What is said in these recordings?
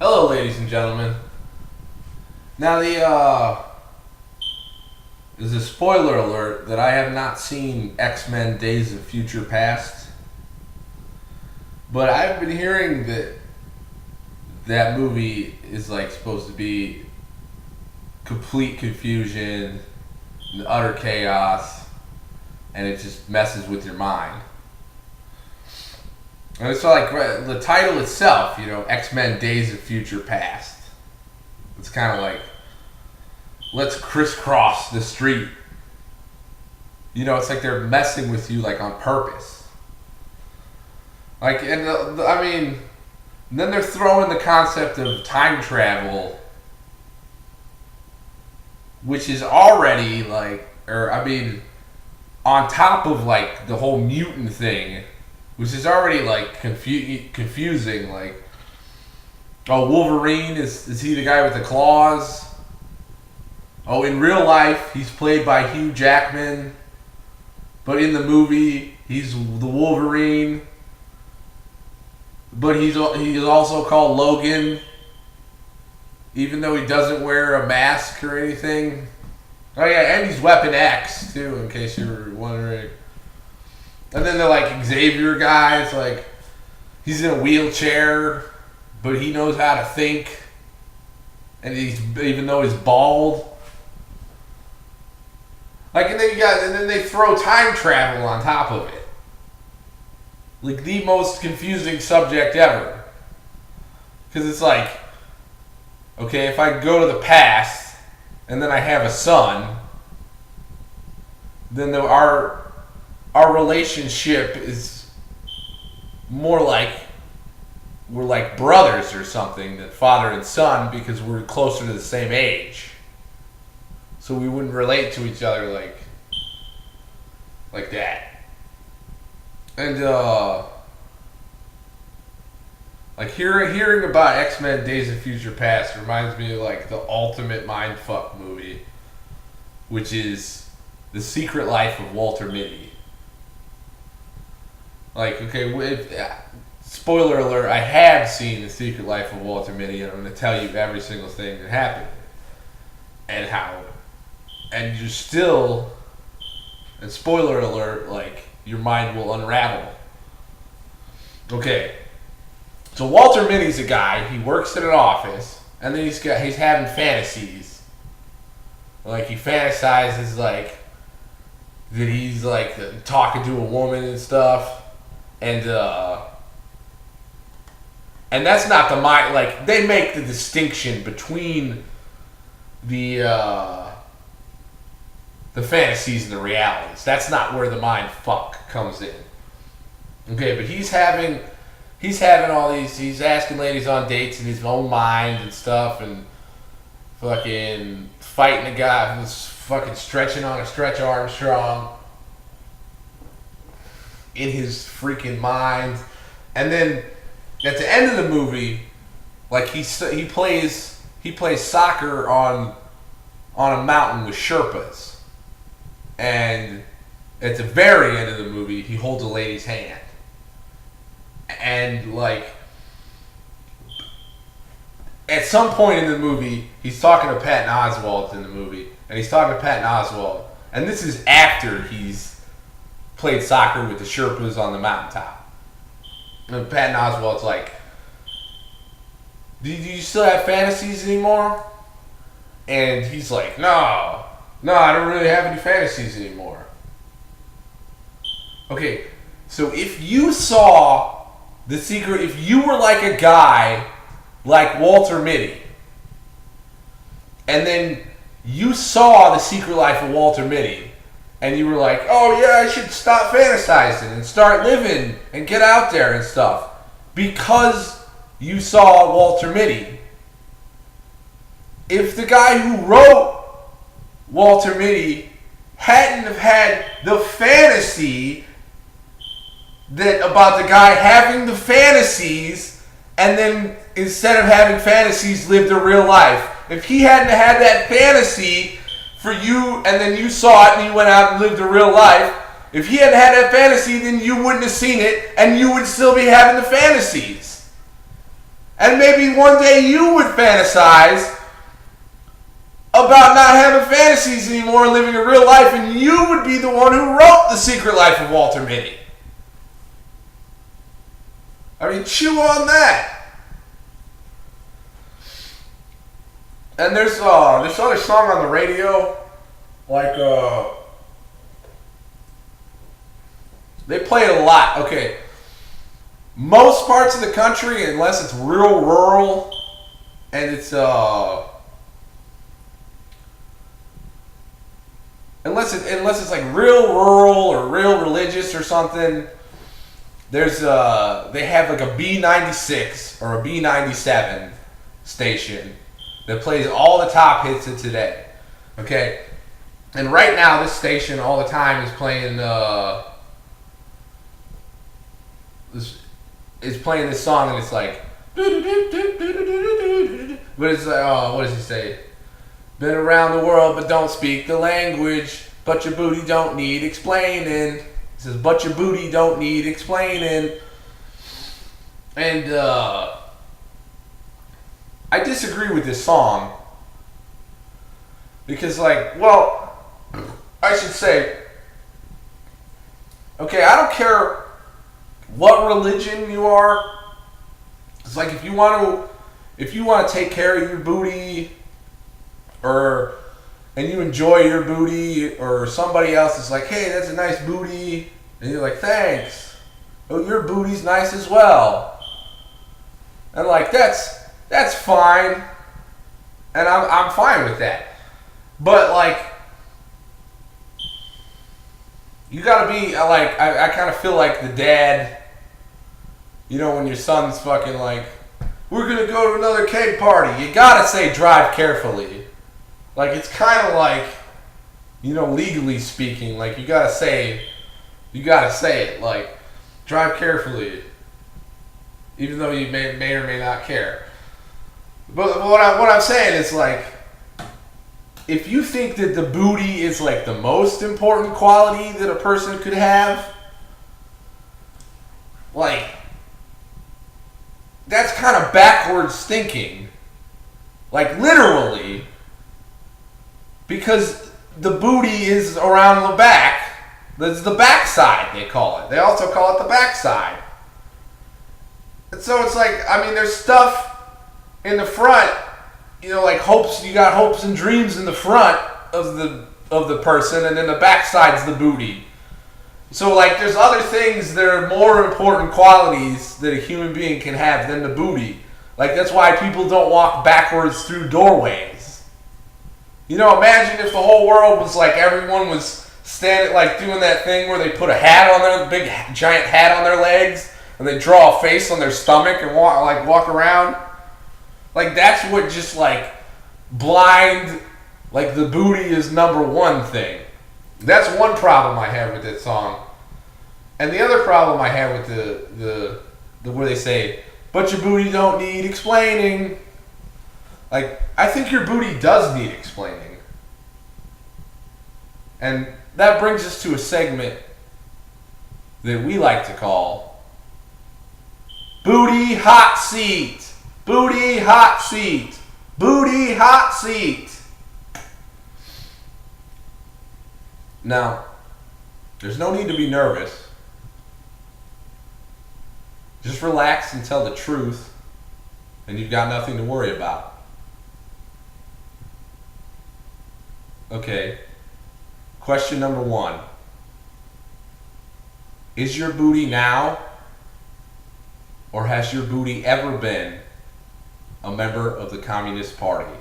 Hello, ladies and gentlemen. Now, there's a spoiler alert that I have not seen X-Men Days of Future Past, but I've been hearing that movie is like supposed to be complete confusion, and utter chaos, and it just messes with your mind. And it's like the title itself, X-Men Days of Future Past. It's kind of like, let's crisscross the street. It's like they're messing with you like on purpose. Like, and then they're throwing the concept of time travel, which is already on top of like the whole mutant thing, which is already like confusing. Like, oh, Wolverine is he the guy with the claws? Oh, in real life he's played by Hugh Jackman, but in the movie he's the Wolverine. But he's also called Logan, even though he doesn't wear a mask or anything. Oh yeah, and he's Weapon X too, in case you were wondering. And then they're like Xavier guys, like he's in a wheelchair, but he knows how to think, and even though he's bald. Like, and then they throw time travel on top of it. Like the most confusing subject ever. Because it's like, okay, if I go to the past and then I have a son, then our relationship is more like we're like brothers or something, that father and son, because we're closer to the same age. So we wouldn't relate to each other like that. And like hearing about X-Men Days of Future Past reminds me of like the ultimate mindfuck movie, which is The Secret Life of Walter Mitty. Like, okay, spoiler alert, I have seen The Secret Life of Walter Mitty, and I'm going to tell you every single thing that happened. And how. And you're still, and spoiler alert, like, your mind will unravel. Okay. So Walter Mitty's a guy, he works in an office, and then he's having fantasies. Like, he fantasizes, like, that he's, like, talking to a woman and stuff. And that's not the mind. Like, they make the distinction between the fantasies and the realities. That's not where the mind fuck comes in. Okay, but he's having all these. He's asking ladies on dates in his own mind and stuff, and fucking fighting a guy who's fucking stretching on a Stretch Armstrong in his freaking mind. And then at the end of the movie, like he plays soccer on a mountain with Sherpas, and at the very end of the movie he holds a lady's hand, and like at some point in the movie he's talking to Patton Oswalt in the movie, and he's talking to Patton Oswalt, and this is after he's played soccer with the Sherpas on the mountaintop. And Patton Oswalt's like, do you still have fantasies anymore? And he's like, no, I don't really have any fantasies anymore. Okay, so if you saw The Secret, if you were like a guy like Walter Mitty, and then you saw The Secret Life of Walter Mitty, and you were like, oh yeah, I should stop fantasizing and start living and get out there and stuff, because you saw Walter Mitty. If the guy who wrote Walter Mitty hadn't have had the fantasy about the guy having the fantasies, and then instead of having fantasies lived a real life, if he hadn't had that fantasy for you, and then you saw it and you went out and lived a real life, if he hadn't had that fantasy, then you wouldn't have seen it, and you would still be having the fantasies. And maybe one day you would fantasize about not having fantasies anymore and living a real life, and you would be the one who wrote The Secret Life of Walter Mitty. I mean, chew on that. And there's this other song on the radio, like, they play it a lot. Okay. Most parts of the country, unless it's real rural, and it's, unless it's like real rural or real religious or something, there's, they have like a B96 or a B97 station that plays all the top hits of today. Okay? And right now, this station all the time is playing, this song, and it's like, but it's like, what does he say? Been around the world but don't speak the language, but your booty don't need explaining. It says, but your booty don't need explaining. And I disagree with this song because, like, well, I should say, okay, I don't care what religion you are. It's like if you want to take care of your booty, and you enjoy your booty, or somebody else is like, hey, that's a nice booty, and you're like, thanks. Oh, your booty's nice as well. And like that's fine, and I'm fine with that. But like, you gotta be like, I kind of feel like the dad. You know, when your son's fucking like, we're gonna go to another keg party. You gotta say, drive carefully. Like, it's kind of like, you know, legally speaking, like, you gotta say it, like, drive carefully, even though you may or may not care. But what I'm saying is, like, if you think that the booty is, like, the most important quality that a person could have, like, that's kind of backwards thinking. Like, literally. Because the booty is around the back. That's the backside, they call it. They also call it the backside. And so it's like, I mean, there's stuff in the front, you know, like hopes, you got hopes and dreams in the front of the person, and then the backside's the booty. So, like, there's other things that are more important qualities that a human being can have than the booty. Like, that's why people don't walk backwards through doorways. You know, imagine if the whole world was like, everyone was standing, like, doing that thing where they put a hat on their, big giant hat on their legs, and they draw a face on their stomach and walk around. Like, that's what just, like, blind, like, the booty is number one thing. That's one problem I have with that song. And the other problem I have with the where they say, but your booty don't need explaining. Like, I think your booty does need explaining. And that brings us to a segment that we like to call Booty Hot Seat. Booty Hot Seat. Booty Hot Seat. Now, there's no need to be nervous. Just relax and tell the truth, and you've got nothing to worry about. Okay. Question number 1. Is your booty now, or has your booty ever been, a member of the Communist Party?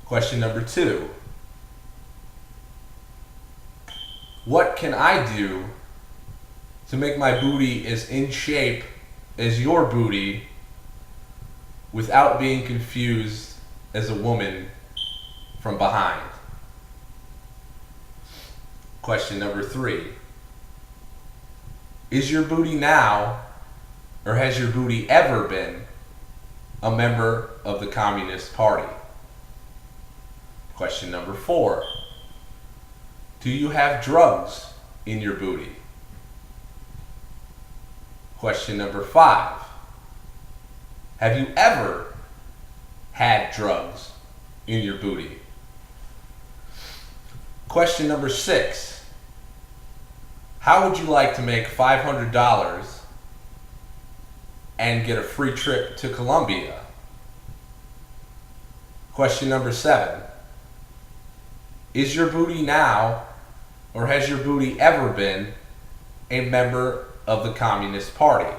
Question number 2. What can I do to make my booty as in shape as your booty without being confused as a woman from behind? Question number 3. Is your booty now, or has your booty ever been, a member of the Communist Party? Question number 4. Do you have drugs in your booty? Question number 5. Have you ever had drugs in your booty? Question number 6. How would you like to make $500 and get a free trip to Colombia? Question number 7. Is your booty now, or has your booty ever been, a member of the Communist Party?